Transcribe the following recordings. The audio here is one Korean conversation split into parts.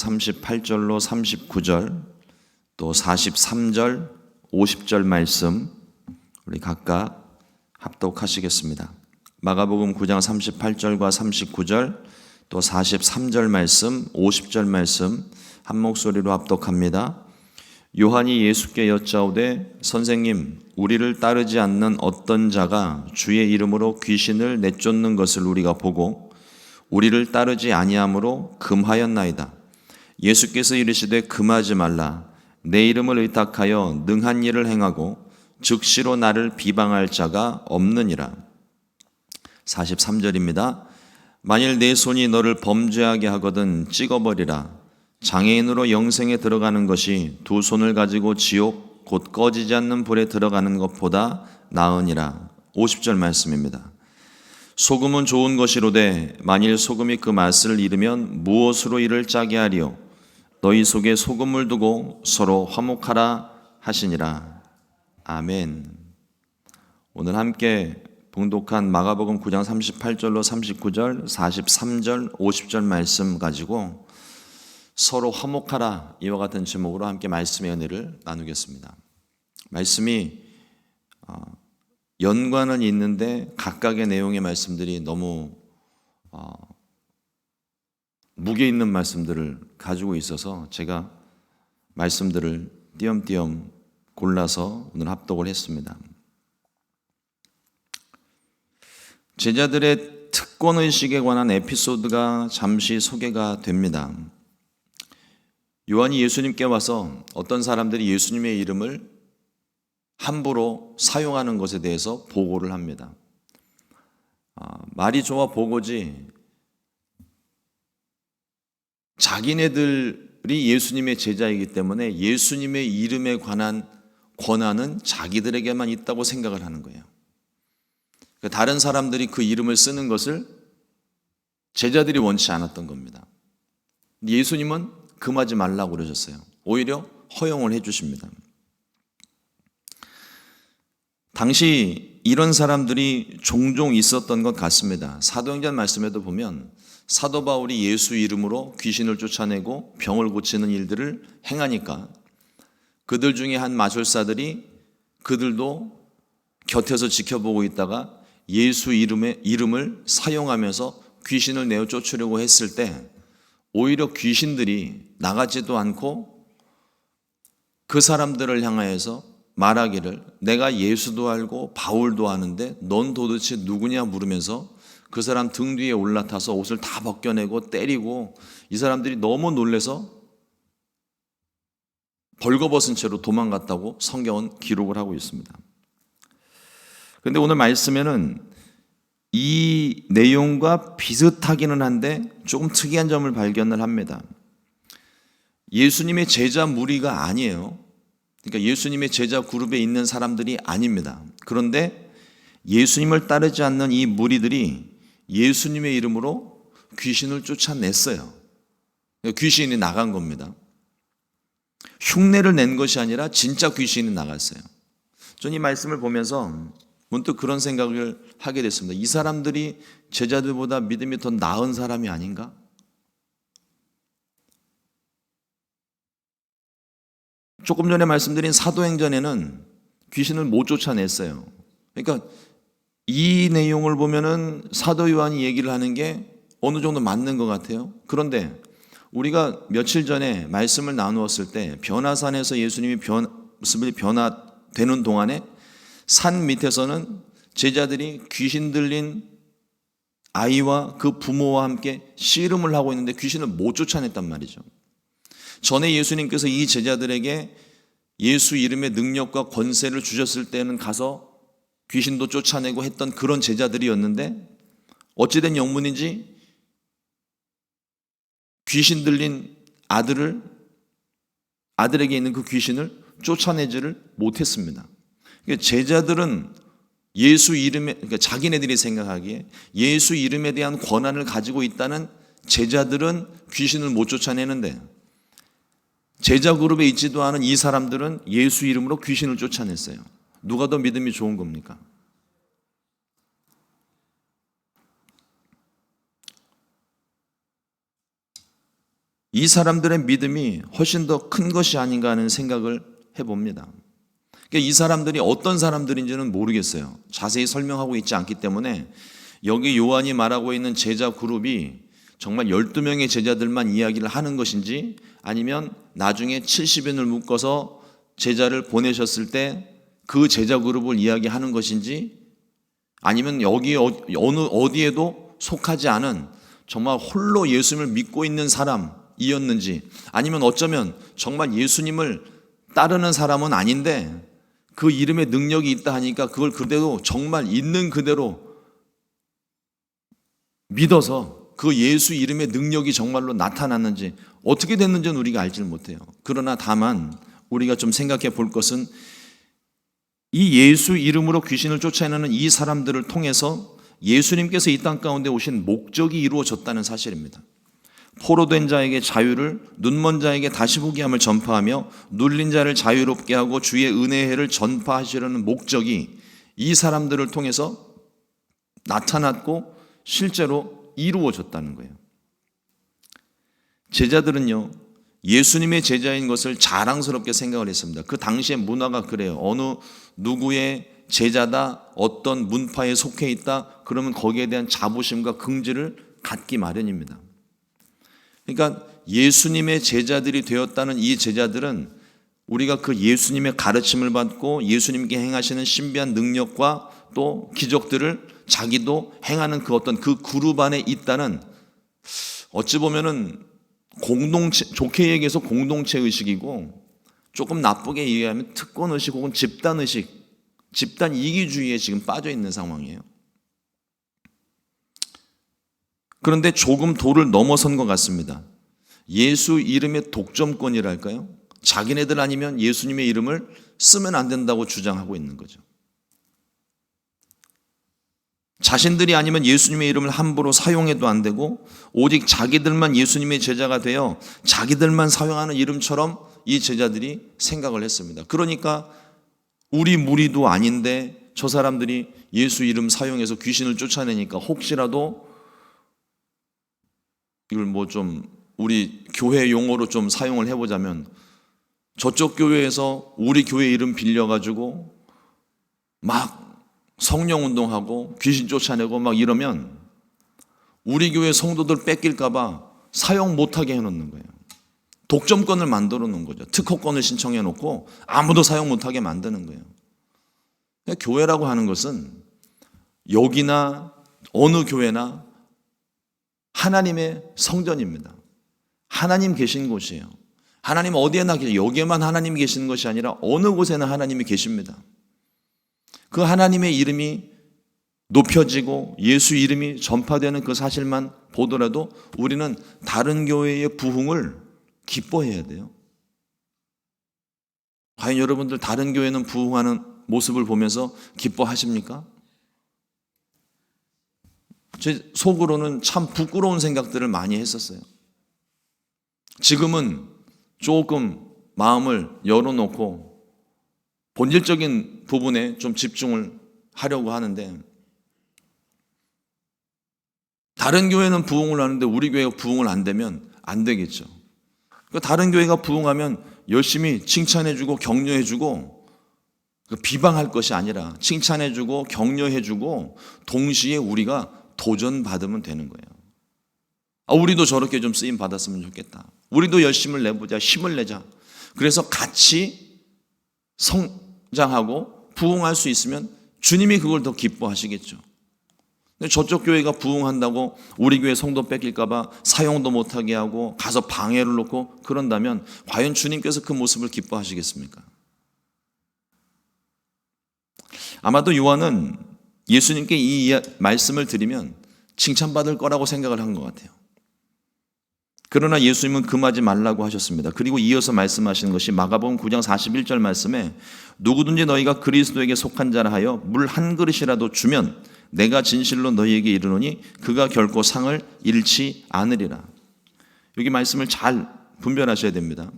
38절로 39절, 또 43절, 50절 말씀 우리 각각 합독하시겠습니다. 마가복음 9장 38절과 39절, 또 43절 말씀, 50절 말씀 한 목소리로 합독합니다. 요한이 예수께 여짜오되 선생님, 우리를 따르지 않는 어떤 자가 주의 이름으로 귀신을 내쫓는 것을 우리가 보고 우리를 따르지 아니함으로 금하였나이다. 예수께서 이르시되 금하지 말라. 내 이름을 의탁하여 능한 일을 행하고 즉시로 나를 비방할 자가 없느니라. 43절입니다. 만일 내 손이 너를 범죄하게 하거든 찍어버리라. 장애인으로 영생에 들어가는 것이 두 손을 가지고 지옥 곧 꺼지지 않는 불에 들어가는 것보다 나으니라. 50절 말씀입니다. 소금은 좋은 것이로되 만일 소금이 그 맛을 잃으면 무엇으로 이를 짜게 하리요. 너희 속에 소금을 두고 서로 화목하라 하시니라. 아멘. 오늘 함께 봉독한 마가복음 9장 38절로 39절, 43절, 50절 말씀 가지고 서로 화목하라, 이와 같은 제목으로 함께 말씀의 은혜를 나누겠습니다. 말씀이 연관은 있는데 각각의 내용의 말씀들이 너무 무게 있는 말씀들을 가지고 있어서 제가 말씀들을 띄엄띄엄 골라서 오늘 합독을 했습니다. 제자들의 특권의식에 관한 에피소드가 잠시 소개가 됩니다. 요한이 예수님께 와서 어떤 사람들이 예수님의 이름을 함부로 사용하는 것에 대해서 보고를 합니다. 말이 좋아 보고지 자기네들이 예수님의 제자이기 때문에 예수님의 이름에 관한 권한은 자기들에게만 있다고 생각을 하는 거예요. 다른 사람들이 그 이름을 쓰는 것을 제자들이 원치 않았던 겁니다. 예수님은 금하지 말라고 그러셨어요. 오히려 허용을 해 주십니다. 당시 이런 사람들이 종종 있었던 것 같습니다. 사도행전 말씀에도 보면 사도 바울이 예수 이름으로 귀신을 쫓아내고 병을 고치는 일들을 행하니까 그들 중에 한 마술사들이 그들도 곁에서 지켜보고 있다가 예수 이름을 사용하면서 귀신을 내어 쫓으려고 했을 때 오히려 귀신들이 나가지도 않고 그 사람들을 향하여서 말하기를 내가 예수도 알고 바울도 아는데 넌 도대체 누구냐 물으면서 그 사람 등 뒤에 올라타서 옷을 다 벗겨내고 때리고 이 사람들이 너무 놀라서 벌거벗은 채로 도망갔다고 성경은 기록을 하고 있습니다. 그런데 오늘 말씀에는 이 내용과 비슷하기는 한데 조금 특이한 점을 발견을 합니다. 예수님의 제자 무리가 아니에요. 그러니까 예수님의 제자 그룹에 있는 사람들이 아닙니다. 그런데 예수님을 따르지 않는 이 무리들이 예수님의 이름으로 귀신을 쫓아냈어요. 귀신이 나간 겁니다. 흉내를 낸 것이 아니라 진짜 귀신이 나갔어요. 저는 이 말씀을 보면서 문득 그런 생각을 하게 됐습니다. 이 사람들이 제자들보다 믿음이 더 나은 사람이 아닌가? 조금 전에 말씀드린 사도행전에는 귀신을 못 쫓아냈어요. 그러니까 이 내용을 보면은 사도 요한이 얘기를 하는 게 어느 정도 맞는 것 같아요. 그런데 우리가 며칠 전에 말씀을 나누었을 때 변화산에서 예수님이 모습이 변화되는 동안에 산 밑에서는 제자들이 귀신 들린 아이와 그 부모와 함께 씨름을 하고 있는데 귀신을 못 쫓아냈단 말이죠. 전에 예수님께서 이 제자들에게 예수 이름의 능력과 권세를 주셨을 때는 가서 귀신도 쫓아내고 했던 그런 제자들이었는데 어찌된 영문인지 귀신 들린 아들에게 있는 그 귀신을 쫓아내지를 못했습니다. 제자들은 예수 이름에, 그러니까 자기네들이 생각하기에 예수 이름에 대한 권한을 가지고 있다는 제자들은 귀신을 못 쫓아내는데 제자 그룹에 있지도 않은 이 사람들은 예수 이름으로 귀신을 쫓아냈어요. 누가 더 믿음이 좋은 겁니까? 이 사람들의 믿음이 훨씬 더 큰 것이 아닌가 하는 생각을 해봅니다. 그러니까 이 사람들이 어떤 사람들인지는 모르겠어요. 자세히 설명하고 있지 않기 때문에 여기 요한이 말하고 있는 제자 그룹이 정말 12명의 제자들만 이야기를 하는 것인지, 아니면 나중에 70인을 묶어서 제자를 보내셨을 때 그 제자 그룹을 이야기하는 것인지, 아니면 여기 어디에도 속하지 않은 정말 홀로 예수님을 믿고 있는 사람이었는지, 아니면 어쩌면 정말 예수님을 따르는 사람은 아닌데 그 이름에 능력이 있다 하니까 그걸 그대로 정말 있는 그대로 믿어서 그 예수 이름의 능력이 정말로 나타났는지, 어떻게 됐는지는 우리가 알지를 못해요. 그러나 다만 우리가 좀 생각해 볼 것은 이 예수 이름으로 귀신을 쫓아내는 이 사람들을 통해서 예수님께서 이 땅 가운데 오신 목적이 이루어졌다는 사실입니다. 포로된 자에게 자유를, 눈먼 자에게 다시 보게 함을 전파하며 눌린 자를 자유롭게 하고 주의 은혜의 해를 전파하시려는 목적이 이 사람들을 통해서 나타났고 실제로 이루어졌다는 거예요. 제자들은요, 예수님의 제자인 것을 자랑스럽게 생각을 했습니다. 그 당시의 문화가 그래요. 어느 누구의 제자다, 어떤 문파에 속해 있다, 그러면 거기에 대한 자부심과 긍지를 갖기 마련입니다. 그러니까 예수님의 제자들이 되었다는 이 제자들은 우리가 그 예수님의 가르침을 받고 예수님께 행하시는 신비한 능력과 또 기적들을 자기도 행하는 그 어떤 그 그룹 안에 있다는, 어찌 보면은 공동체, 좋게 얘기해서 공동체 의식이고, 조금 나쁘게 얘기하면 특권 의식 혹은 집단 의식, 집단 이기주의에 지금 빠져 있는 상황이에요. 그런데 조금 도를 넘어선 것 같습니다. 예수 이름의 독점권이랄까요? 자기네들 아니면 예수님의 이름을 쓰면 안 된다고 주장하고 있는 거죠. 자신들이 아니면 예수님의 이름을 함부로 사용해도 안 되고, 오직 자기들만 예수님의 제자가 되어 자기들만 사용하는 이름처럼 이 제자들이 생각을 했습니다. 그러니까 우리 무리도 아닌데 저 사람들이 예수 이름 사용해서 귀신을 쫓아내니까 혹시라도 이걸 뭐 좀 우리 교회 용어로 좀 사용을 해보자면, 저쪽 교회에서 우리 교회 이름 빌려가지고 막 성령 운동하고 귀신 쫓아내고 막 이러면 우리 교회 성도들 뺏길까봐 사용 못하게 해놓는 거예요. 독점권을 만들어 놓은 거죠. 특허권을 신청해 놓고 아무도 사용 못하게 만드는 거예요. 교회라고 하는 것은 여기나 어느 교회나 하나님의 성전입니다. 하나님 계신 곳이에요. 하나님 어디에나 계세요. 여기에만 하나님 계시는 것이 아니라 어느 곳에나 하나님이 계십니다. 그 하나님의 이름이 높여지고 예수 이름이 전파되는 그 사실만 보더라도 우리는 다른 교회의 부흥을 기뻐해야 돼요. 과연 여러분들 다른 교회는 부흥하는 모습을 보면서 기뻐하십니까? 제 속으로는 참 부끄러운 생각들을 많이 했었어요. 지금은 조금 마음을 열어놓고 본질적인 부분에 좀 집중을 하려고 하는데, 다른 교회는 부흥을 하는데 우리 교회가 부흥을 안 되면 안 되겠죠. 그러니까 다른 교회가 부흥하면 열심히 칭찬해주고 격려해주고, 비방할 것이 아니라 칭찬해주고 격려해주고 동시에 우리가 도전받으면 되는 거예요. 우리도 저렇게 좀 쓰임 받았으면 좋겠다. 우리도 열심을 내보자, 힘을 내자. 그래서 같이 성장하고 부흥할 수 있으면 주님이 그걸 더 기뻐하시겠죠. 근데 저쪽 교회가 부흥한다고 우리 교회 성도 뺏길까 봐 사용도 못하게 하고 가서 방해를 놓고 그런다면 과연 주님께서 그 모습을 기뻐하시겠습니까? 아마도 요한은 예수님께 이 말씀을 드리면 칭찬받을 거라고 생각을 한 것 같아요. 그러나 예수님은 금하지 말라고 하셨습니다. 그리고 이어서 말씀하시는 것이 마가복음 9장 41절 말씀에, 누구든지 너희가 그리스도에게 속한 자라 하여 물 한 그릇이라도 주면 내가 진실로 너희에게 이르노니 그가 결코 상을 잃지 않으리라. 여기 말씀을 잘 분별하셔야 됩니다.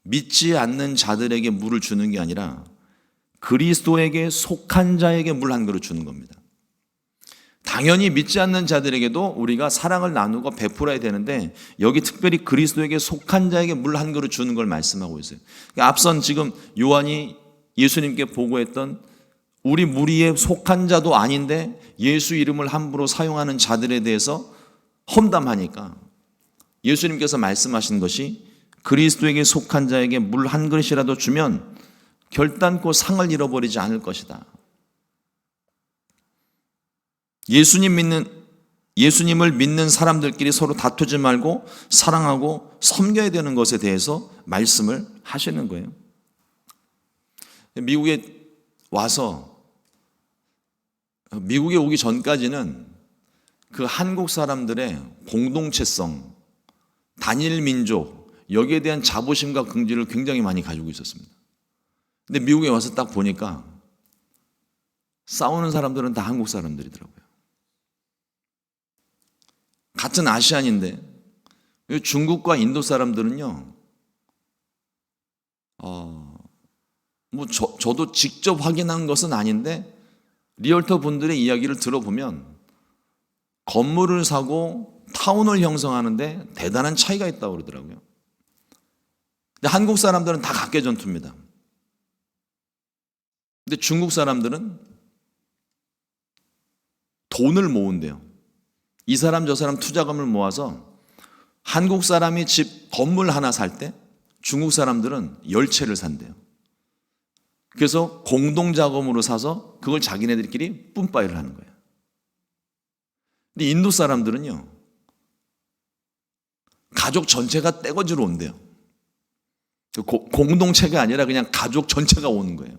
믿지 않는 자들에게 물을 주는 게 아니라 그리스도에게 속한 자에게 물 한 그릇 주는 겁니다. 당연히 믿지 않는 자들에게도 우리가 사랑을 나누고 베풀어야 되는데 여기 특별히 그리스도에게 속한 자에게 물 한 그릇 주는 걸 말씀하고 있어요. 그러니까 앞선 지금 요한이 예수님께 보고했던 우리 무리에 속한 자도 아닌데 예수 이름을 함부로 사용하는 자들에 대해서 험담하니까 예수님께서 말씀하신 것이 그리스도에게 속한 자에게 물 한 그릇이라도 주면 결단코 상을 잃어버리지 않을 것이다. 예수님을 믿는 사람들끼리 서로 다투지 말고 사랑하고 섬겨야 되는 것에 대해서 말씀을 하시는 거예요. 미국에 오기 전까지는 그 한국 사람들의 공동체성, 단일 민족, 여기에 대한 자부심과 긍지를 굉장히 많이 가지고 있었습니다. 근데 미국에 와서 딱 보니까 싸우는 사람들은 다 한국 사람들이더라고요. 같은 아시안인데 중국과 인도 사람들은요, 저도 직접 확인한 것은 아닌데 리얼터 분들의 이야기를 들어보면 건물을 사고 타운을 형성하는데 대단한 차이가 있다고 그러더라고요. 근데 한국 사람들은 다 각개전투입니다. 근데 중국 사람들은 돈을 모은대요. 이 사람 저 사람 투자금을 모아서 한국 사람이 집 건물 하나 살 때 중국 사람들은 10채를 산대요. 그래서 공동자금으로 사서 그걸 자기네들끼리 뿜빠이를 하는 거예요. 근데 인도 사람들은요, 가족 전체가 떼거지로 온대요. 공동체가 아니라 그냥 가족 전체가 오는 거예요.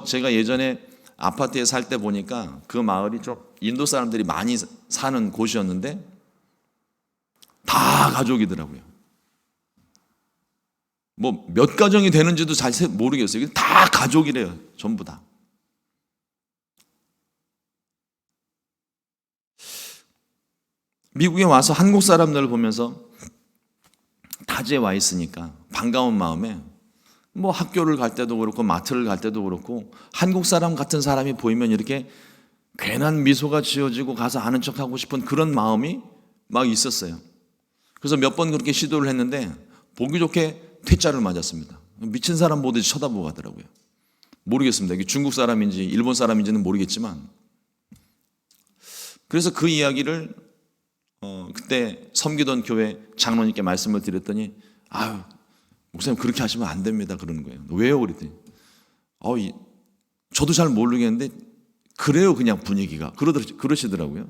제가 예전에 아파트에 살 때 보니까 그 마을이 좀 인도 사람들이 많이 사는 곳이었는데 다 가족이더라고요. 뭐 몇 가정이 되는지도 잘 모르겠어요. 다 가족이래요. 전부 다. 미국에 와서 한국 사람들을 보면서 타지에 와 있으니까 반가운 마음에 뭐 학교를 갈 때도 그렇고 마트를 갈 때도 그렇고 한국 사람 같은 사람이 보이면 이렇게 괜한 미소가 지어지고 가서 아는 척하고 싶은 그런 마음이 막 있었어요. 그래서 몇 번 그렇게 시도를 했는데 보기 좋게 퇴짜를 맞았습니다. 미친 사람 보듯이 쳐다보고 가더라고요. 모르겠습니다. 이게 중국 사람인지 일본 사람인지는 모르겠지만, 그래서 그 이야기를 그때 섬기던 교회 장로님께 말씀을 드렸더니 아유 목사님 그렇게 하시면 안 됩니다 그러는 거예요. 왜요? 그랬더니 저도 잘 모르겠는데 그래요 그냥 분위기가 그러시더라고요.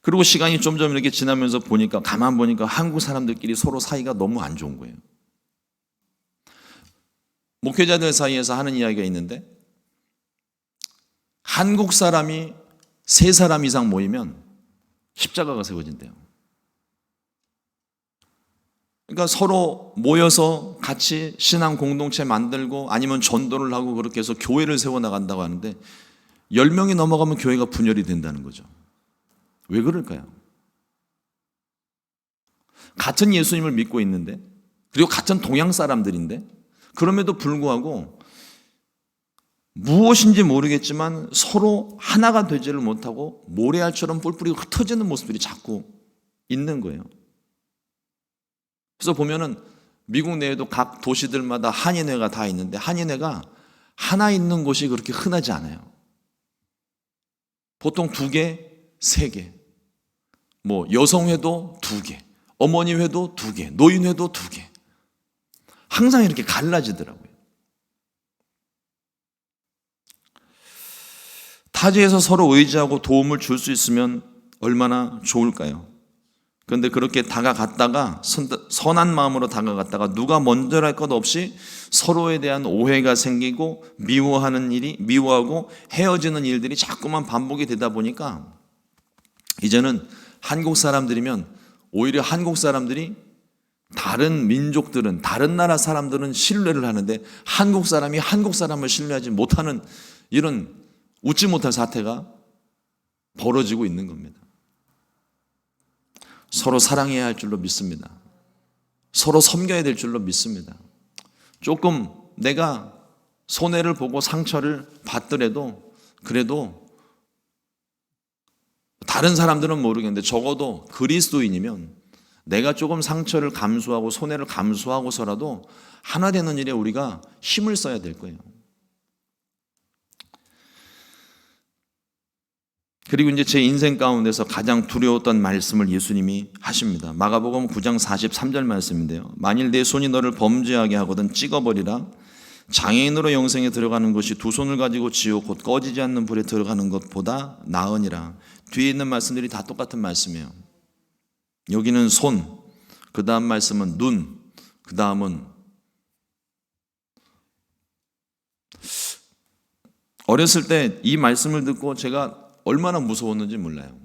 그리고 시간이 점점 이렇게 지나면서 가만 보니까 한국 사람들끼리 서로 사이가 너무 안 좋은 거예요. 목회자들 사이에서 하는 이야기가 있는데 한국 사람이 3사람 이상 모이면 십자가가 세워진대요. 그러니까 서로 모여서 같이 신앙 공동체 만들고 아니면 전도를 하고 그렇게 해서 교회를 세워나간다고 하는데 10명이 넘어가면 교회가 분열이 된다는 거죠. 왜 그럴까요? 같은 예수님을 믿고 있는데 그리고 같은 동양 사람들인데 그럼에도 불구하고 무엇인지 모르겠지만 서로 하나가 되지를 못하고 모래알처럼 뿔뿔이 흩어지는 모습들이 자꾸 있는 거예요. 그래서 보면은 미국 내에도 각 도시들마다 한인회가 다 있는데 한인회가 하나 있는 곳이 그렇게 흔하지 않아요. 보통 2개, 3개. 뭐 여성회도 2개, 어머니회도 2개, 노인회도 2개. 항상 이렇게 갈라지더라고요. 타지에서 서로 의지하고 도움을 줄 수 있으면 얼마나 좋을까요? 그런데 그렇게 다가갔다가 선한 마음으로 다가갔다가 누가 먼저랄 것 없이 서로에 대한 오해가 생기고 미워하고 헤어지는 일들이 자꾸만 반복이 되다 보니까 이제는 한국 사람들이면 오히려 한국 사람들이 다른 민족들은 다른 나라 사람들은 신뢰를 하는데 한국 사람이 한국 사람을 신뢰하지 못하는 이런 웃지 못할 사태가 벌어지고 있는 겁니다. 서로 사랑해야 할 줄로 믿습니다. 서로 섬겨야 될 줄로 믿습니다. 조금 내가 손해를 보고 상처를 받더라도 그래도 다른 사람들은 모르겠는데 적어도 그리스도인이면 내가 조금 상처를 감수하고 손해를 감수하고서라도 하나 되는 일에 우리가 힘을 써야 될 거예요. 그리고 이제 제 인생 가운데서 가장 두려웠던 말씀을 예수님이 하십니다. 마가복음 9장 43절 말씀인데요. 만일 내 손이 너를 범죄하게 하거든 찍어버리라. 장애인으로 영생에 들어가는 것이 두 손을 가지고 지옥 곧 꺼지지 않는 불에 들어가는 것보다 나으니라. 뒤에 있는 말씀들이 다 똑같은 말씀이에요. 여기는 손, 그 다음 말씀은 눈, 그 다음은 어렸을 때 이 말씀을 듣고 제가 얼마나 무서웠는지 몰라요.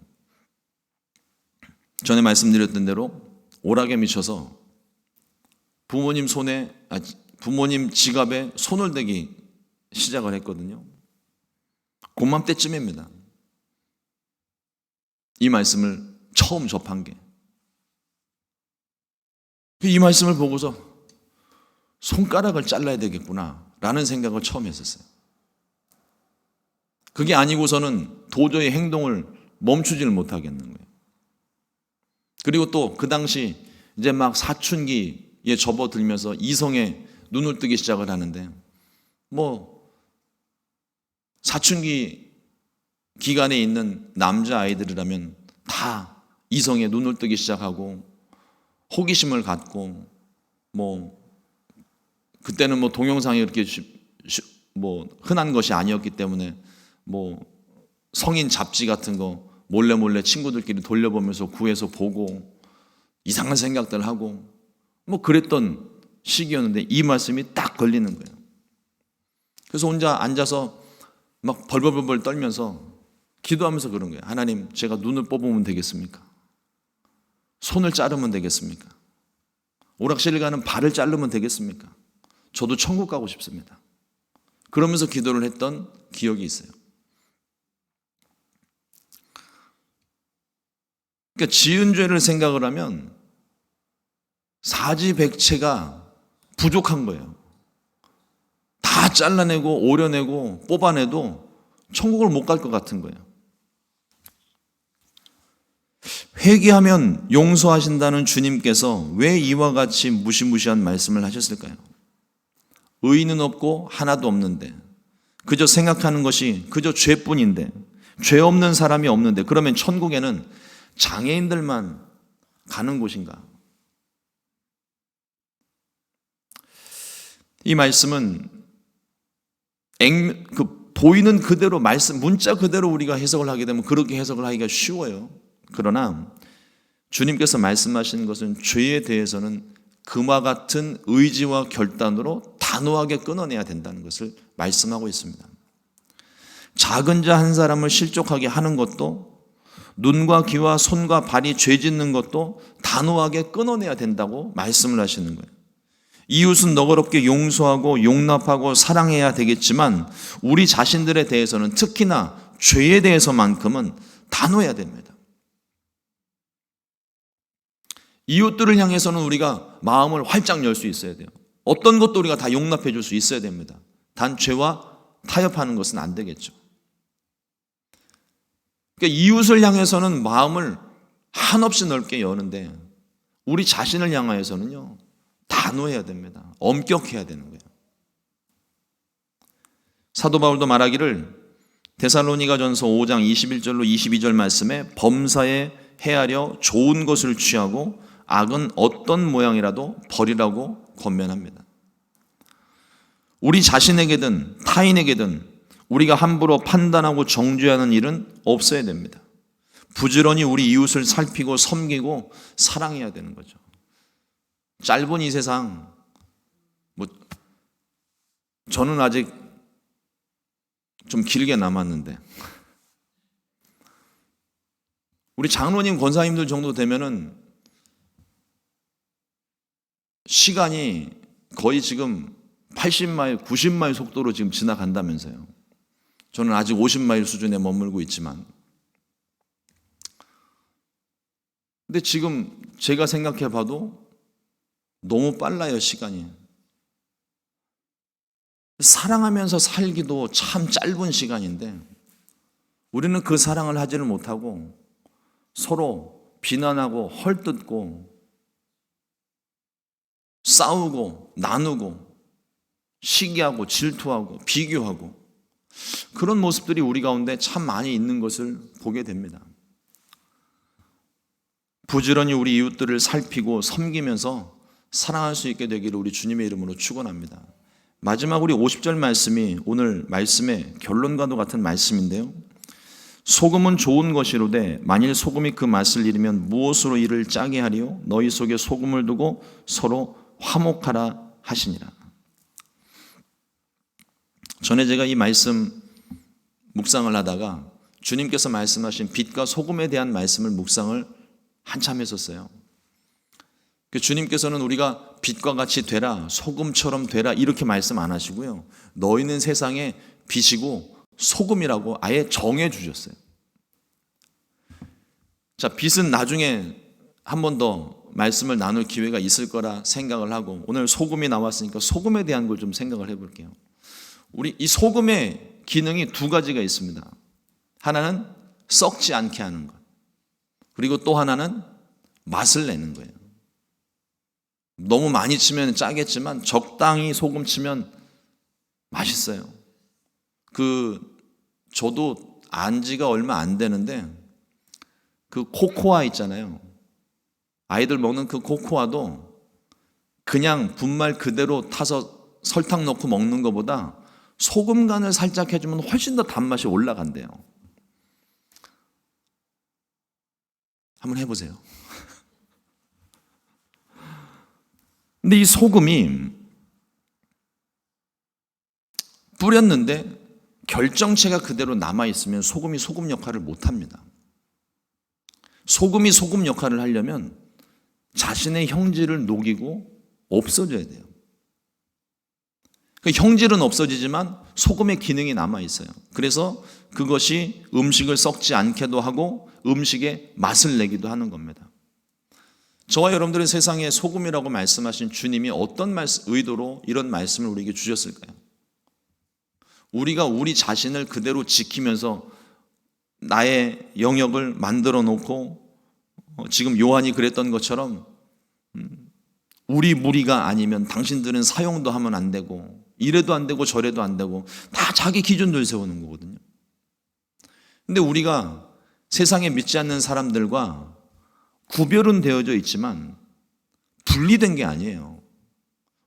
전에 말씀드렸던 대로 오락에 미쳐서 부모님 지갑에 손을 대기 시작을 했거든요. 고맘때쯤입니다. 이 말씀을 처음 접한 게. 이 말씀을 보고서 손가락을 잘라야 되겠구나 라는 생각을 처음 했었어요. 그게 아니고서는 도저히 행동을 멈추지를 못하겠는 거예요. 그리고 또 그 당시 이제 막 사춘기에 접어들면서 이성에 눈을 뜨기 시작을 하는데 사춘기 기간에 있는 남자아이들이라면 다 이성에 눈을 뜨기 시작하고 호기심을 갖고 그때는 동영상이 그렇게 흔한 것이 아니었기 때문에 성인 잡지 같은 거 몰래 친구들끼리 돌려보면서 구해서 보고 이상한 생각들 하고 그랬던 시기였는데 이 말씀이 딱 걸리는 거예요. 그래서 혼자 앉아서 막 벌벌벌 떨면서 기도하면서 그런 거예요. 하나님, 제가 눈을 뽑으면 되겠습니까? 손을 자르면 되겠습니까? 오락실에 가는 발을 자르면 되겠습니까? 저도 천국 가고 싶습니다. 그러면서 기도를 했던 기억이 있어요. 그러니까 지은 죄를 생각을 하면 사지백체가 부족한 거예요. 다 잘라내고 오려내고 뽑아내도 천국을 못 갈 것 같은 거예요. 회개하면 용서하신다는 주님께서 왜 이와 같이 무시무시한 말씀을 하셨을까요? 의인은 없고 하나도 없는데, 그저 생각하는 것이 그저 죄뿐인데, 죄 없는 사람이 없는데, 그러면 천국에는 장애인들만 가는 곳인가? 이 말씀은 보이는 그대로 말씀, 문자 그대로 우리가 해석을 하게 되면 그렇게 해석을 하기가 쉬워요. 그러나 주님께서 말씀하시는 것은 죄에 대해서는 금화 같은 의지와 결단으로 단호하게 끊어내야 된다는 것을 말씀하고 있습니다. 작은 자 한 사람을 실족하게 하는 것도, 눈과 귀와 손과 발이 죄 짓는 것도 단호하게 끊어내야 된다고 말씀을 하시는 거예요. 이웃은 너그럽게 용서하고 용납하고 사랑해야 되겠지만 우리 자신들에 대해서는, 특히나 죄에 대해서만큼은 단호해야 됩니다. 이웃들을 향해서는 우리가 마음을 활짝 열 수 있어야 돼요. 어떤 것도 우리가 다 용납해 줄 수 있어야 됩니다. 단 죄와 타협하는 것은 안 되겠죠. 그러니까 이웃을 향해서는 마음을 한없이 넓게 여는데 우리 자신을 향하여서는요, 단호해야 됩니다. 엄격해야 되는 거예요. 사도 바울도 말하기를 데살로니가전서 5장 21절로 22절 말씀에 범사에 헤아려 좋은 것을 취하고 악은 어떤 모양이라도 버리라고 권면합니다. 우리 자신에게든 타인에게든 우리가 함부로 판단하고 정죄하는 일은 없어야 됩니다. 부지런히 우리 이웃을 살피고 섬기고 사랑해야 되는 거죠. 짧은 이 세상, 저는 아직 좀 길게 남았는데, 우리 장로님, 권사님들 정도 되면은 시간이 거의 지금 80마일, 90마일 속도로 지금 지나간다면서요. 저는 아직 50마일 수준에 머물고 있지만, 근데 지금 제가 생각해 봐도 너무 빨라요, 시간이. 사랑하면서 살기도 참 짧은 시간인데 우리는 그 사랑을 하지를 못하고 서로 비난하고 헐뜯고 싸우고 나누고 시기하고 질투하고 비교하고 그런 모습들이 우리 가운데 참 많이 있는 것을 보게 됩니다. 부지런히 우리 이웃들을 살피고 섬기면서 사랑할 수 있게 되기를 우리 주님의 이름으로 축원합니다. 마지막 우리 50절 말씀이 오늘 말씀의 결론과도 같은 말씀인데요. 소금은 좋은 것이로되 만일 소금이 그 맛을 잃으면 무엇으로 이를 짜게 하리요? 너희 속에 소금을 두고 서로 화목하라 하시니라. 전에 제가 이 말씀 묵상을 하다가 주님께서 말씀하신 빛과 소금에 대한 말씀을 묵상을 한참 했었어요. 주님께서는 우리가 빛과 같이 되라, 소금처럼 되라 이렇게 말씀 안 하시고요. 너희는 세상의 빛이고 소금이라고 아예 정해 주셨어요. 자, 빛은 나중에 한 번 더 말씀을 나눌 기회가 있을 거라 생각을 하고 오늘 소금이 나왔으니까 소금에 대한 걸 좀 생각을 해볼게요. 우리 이 소금의 기능이 두 가지가 있습니다. 하나는 썩지 않게 하는 것, 그리고 또 하나는 맛을 내는 거예요. 너무 많이 치면 짜겠지만 적당히 소금 치면 맛있어요. 저도 안 지가 얼마 안 되는데 그 코코아 있잖아요. 아이들 먹는 그 코코아도 그냥 분말 그대로 타서 설탕 넣고 먹는 것보다 소금 간을 살짝 해주면 훨씬 더 단맛이 올라간대요. 한번 해보세요. 근데 이 소금이 뿌렸는데 결정체가 그대로 남아있으면 소금이 소금 역할을 못합니다. 소금이 소금 역할을 하려면 자신의 형질을 녹이고 없어져야 돼요. 그 형질은 없어지지만 소금의 기능이 남아있어요. 그래서 그것이 음식을 썩지 않게도 하고 음식에 맛을 내기도 하는 겁니다. 저와 여러분들은 세상에 소금이라고 말씀하신 주님이 어떤 의도로 이런 말씀을 우리에게 주셨을까요? 우리가 우리 자신을 그대로 지키면서 나의 영역을 만들어 놓고 지금 요한이 그랬던 것처럼 우리 무리가 아니면 당신들은 사용도 하면 안 되고 이래도 안 되고 저래도 안 되고 다 자기 기준들 세우는 거거든요. 근데 우리가 세상에 믿지 않는 사람들과 구별은 되어져 있지만 분리된 게 아니에요.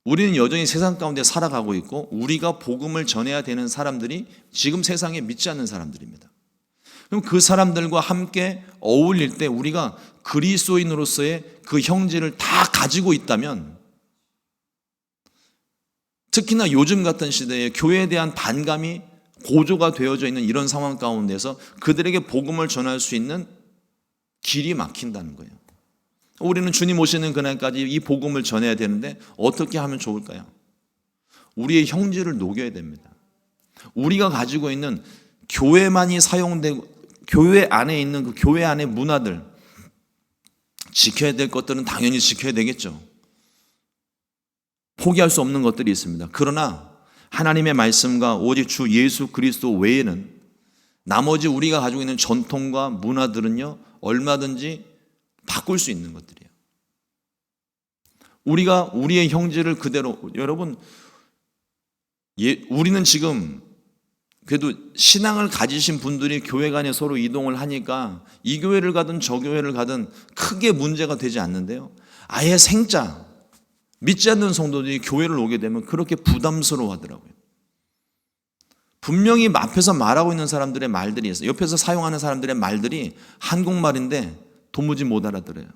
우리는 여전히 세상 가운데 살아가고 있고 우리가 복음을 전해야 되는 사람들이 지금 세상에 믿지 않는 사람들입니다. 그럼 그 사람들과 함께 어울릴 때 우리가 그리스도인으로서의 그 형질을 다 가지고 있다면, 특히나 요즘 같은 시대에 교회에 대한 반감이 고조가 되어져 있는 이런 상황 가운데서 그들에게 복음을 전할 수 있는 길이 막힌다는 거예요. 우리는 주님 오시는 그날까지 이 복음을 전해야 되는데 어떻게 하면 좋을까요? 우리의 형질을 녹여야 됩니다. 우리가 가지고 있는 교회만이 사용되고 교회 안에 있는 그 교회 안의 문화들, 지켜야 될 것들은 당연히 지켜야 되겠죠. 포기할 수 없는 것들이 있습니다. 그러나 하나님의 말씀과 오직 주 예수 그리스도 외에는 나머지 우리가 가지고 있는 전통과 문화들은요, 얼마든지 바꿀 수 있는 것들이에요. 우리가 우리의 형질을 그대로, 여러분, 우리는 지금 그래도 신앙을 가지신 분들이 교회 간에 서로 이동을 하니까 이 교회를 가든 저 교회를 가든 크게 문제가 되지 않는데요. 아예 생짜 믿지 않는 성도들이 교회를 오게 되면 그렇게 부담스러워 하더라고요. 분명히 앞에서 말하고 있는 사람들의 말들이 있어요. 옆에서 사용하는 사람들의 말들이 한국말인데 도무지 못 알아들어요.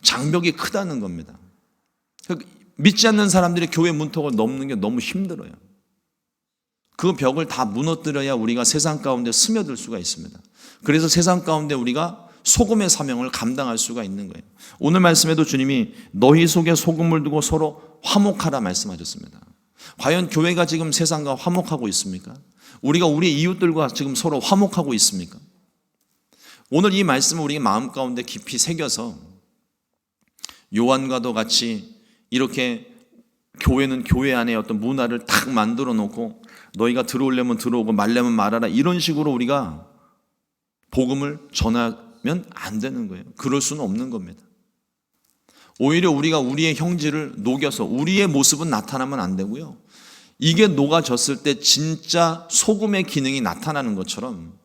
장벽이 크다는 겁니다. 믿지 않는 사람들이 교회 문턱을 넘는 게 너무 힘들어요. 그 벽을 다 무너뜨려야 우리가 세상 가운데 스며들 수가 있습니다. 그래서 세상 가운데 우리가 소금의 사명을 감당할 수가 있는 거예요. 오늘 말씀에도 주님이 너희 속에 소금을 두고 서로 화목하라 말씀하셨습니다. 과연 교회가 지금 세상과 화목하고 있습니까? 우리가 우리 이웃들과 지금 서로 화목하고 있습니까? 오늘 이 말씀을 우리 마음 가운데 깊이 새겨서 요한과도 같이 이렇게 교회는 교회 안에 어떤 문화를 딱 만들어 놓고 너희가 들어오려면 들어오고 말려면 말하라, 이런 식으로 우리가 복음을 전하면 안 되는 거예요. 그럴 수는 없는 겁니다. 오히려 우리가 우리의 형질을 녹여서 우리의 모습은 나타나면 안 되고요. 이게 녹아졌을 때 진짜 소금의 기능이 나타나는 것처럼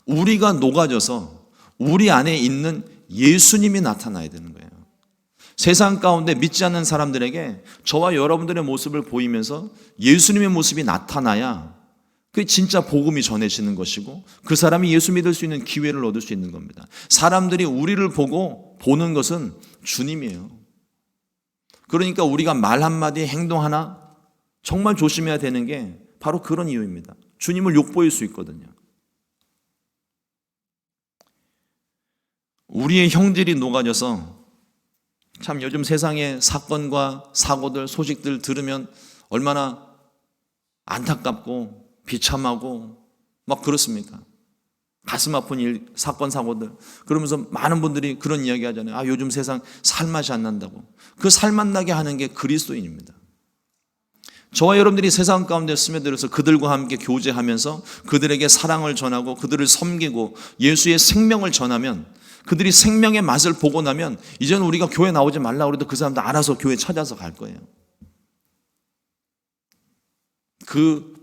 우리가 녹아져서 우리 안에 있는 예수님이 나타나야 되는 거예요. 세상 가운데 믿지 않는 사람들에게 저와 여러분들의 모습을 보이면서 예수님의 모습이 나타나야 그게 진짜 복음이 전해지는 것이고 그 사람이 예수 믿을 수 있는 기회를 얻을 수 있는 겁니다. 사람들이 우리를 보고 보는 것은 주님이에요. 그러니까 우리가 말 한마디, 행동 하나 정말 조심해야 되는 게 바로 그런 이유입니다. 주님을 욕보일 수 있거든요. 우리의 형질이 녹아져서 참 요즘 세상의 사건과 사고들, 소식들 들으면 얼마나 안타깝고 비참하고 막 그렇습니까? 가슴 아픈 일, 사건, 사고들. 그러면서 많은 분들이 그런 이야기 하잖아요. 아, 요즘 세상 살맛이 안 난다고. 그 살맛 나게 하는 게 그리스도인입니다. 저와 여러분들이 세상 가운데 스며들어서 그들과 함께 교제하면서 그들에게 사랑을 전하고 그들을 섬기고 예수의 생명을 전하면 그들이 생명의 맛을 보고 나면 이제는 우리가 교회 나오지 말라고 해도 그 사람들 알아서 교회 찾아서 갈 거예요. 그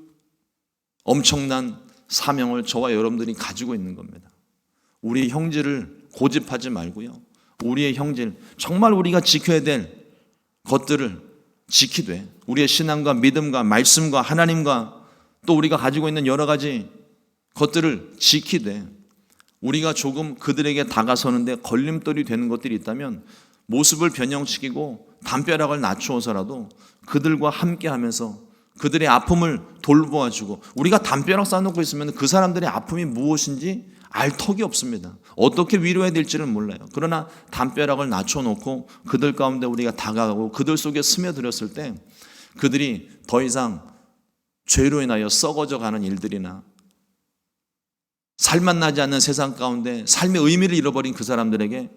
엄청난 사명을 저와 여러분들이 가지고 있는 겁니다. 우리의 형질을 고집하지 말고요. 우리의 형질, 정말 우리가 지켜야 될 것들을 지키되 우리의 신앙과 믿음과 말씀과 하나님과 또 우리가 가지고 있는 여러 가지 것들을 지키되 우리가 조금 그들에게 다가서는데 걸림돌이 되는 것들이 있다면 모습을 변형시키고 담벼락을 낮추어서라도 그들과 함께하면서 그들의 아픔을 돌보아주고 우리가 담벼락 쌓아놓고 있으면 그 사람들의 아픔이 무엇인지 알 턱이 없습니다. 어떻게 위로해야 될지는 몰라요. 그러나 담벼락을 낮춰놓고 그들 가운데 우리가 다가가고 그들 속에 스며들었을 때 그들이 더 이상 죄로 인하여 썩어져 가는 일들이나 살맛 나지 않는 세상 가운데 삶의 의미를 잃어버린 그 사람들에게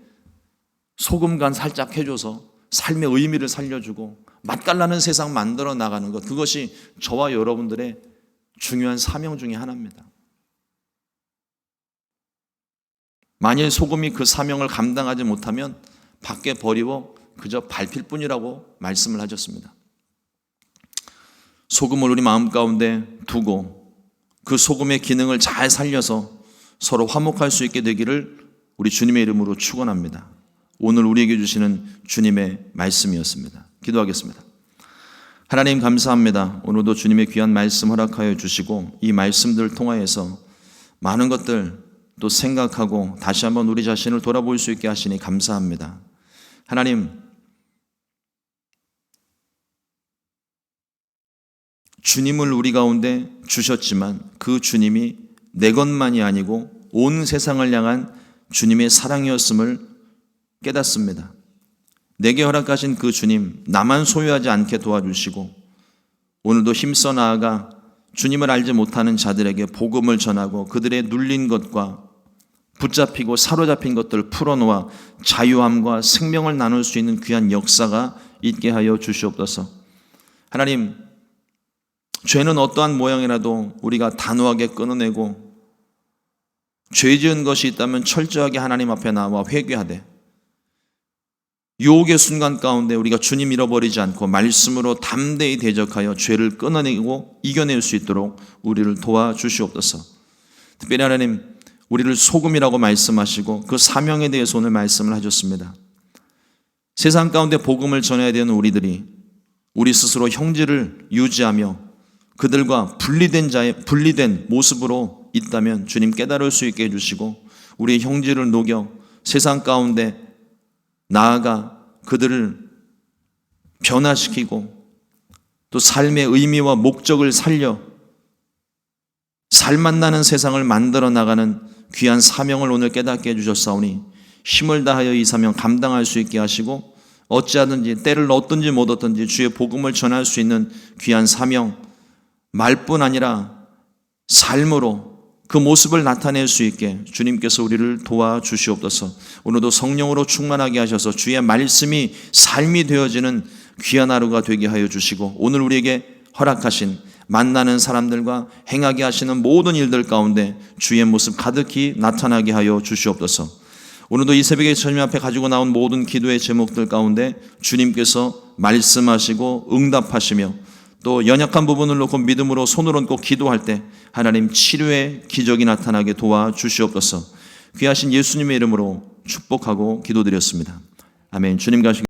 소금 간 살짝 해줘서 삶의 의미를 살려주고 맛깔나는 세상 만들어 나가는 것, 그것이 저와 여러분들의 중요한 사명 중에 하나입니다. 만일 소금이 그 사명을 감당하지 못하면 밖에 버리고 그저 밟힐 뿐이라고 말씀을 하셨습니다. 소금을 우리 마음 가운데 두고 그 소금의 기능을 잘 살려서 서로 화목할 수 있게 되기를 우리 주님의 이름으로 축원합니다. 오늘 우리에게 주시는 주님의 말씀이었습니다. 기도하겠습니다. 하나님 감사합니다. 오늘도 주님의 귀한 말씀 허락하여 주시고 이 말씀들을 통하여서 많은 것들 또 생각하고 다시 한번 우리 자신을 돌아볼 수 있게 하시니 감사합니다. 하나님, 주님을 우리 가운데 주셨지만 그 주님이 내 것만이 아니고 온 세상을 향한 주님의 사랑이었음을 깨닫습니다. 내게 허락하신 그 주님, 나만 소유하지 않게 도와주시고 오늘도 힘써 나아가 주님을 알지 못하는 자들에게 복음을 전하고 그들의 눌린 것과 붙잡히고 사로잡힌 것들을 풀어놓아 자유함과 생명을 나눌 수 있는 귀한 역사가 있게 하여 주시옵소서. 하나님, 죄는 어떠한 모양이라도 우리가 단호하게 끊어내고 죄 지은 것이 있다면 철저하게 하나님 앞에 나와 회개하되 유혹의 순간 가운데 우리가 주님 잃어버리지 않고 말씀으로 담대히 대적하여 죄를 끊어내고 이겨낼 수 있도록 우리를 도와주시옵소서. 특별히 하나님, 우리를 소금이라고 말씀하시고 그 사명에 대해서 오늘 말씀을 하셨습니다. 세상 가운데 복음을 전해야 되는 우리들이 우리 스스로 형질을 유지하며 그들과 분리된 모습으로 있다면 주님 깨달을 수 있게 해주시고 우리의 형질을 녹여 세상 가운데 나아가 그들을 변화시키고 또 삶의 의미와 목적을 살려 살맛 나는 세상을 만들어 나가는 귀한 사명을 오늘 깨닫게 해주셨사오니 힘을 다하여 이 사명 감당할 수 있게 하시고 어찌하든지 때를 얻든지 못 얻든지 주의 복음을 전할 수 있는 귀한 사명, 말뿐 아니라 삶으로 그 모습을 나타낼 수 있게 주님께서 우리를 도와주시옵소서. 오늘도 성령으로 충만하게 하셔서 주의 말씀이 삶이 되어지는 귀한 하루가 되게 하여 주시고 오늘 우리에게 허락하신 만나는 사람들과 행하게 하시는 모든 일들 가운데 주의 모습 가득히 나타나게 하여 주시옵소서. 오늘도 이 새벽에 주님 앞에 가지고 나온 모든 기도의 제목들 가운데 주님께서 말씀하시고 응답하시며 또 연약한 부분을 놓고 믿음으로 손을 얹고 기도할 때 하나님 치료의 기적이 나타나게 도와주시옵소서. 귀하신 예수님의 이름으로 축복하고 기도드렸습니다. 아멘. 주님 가시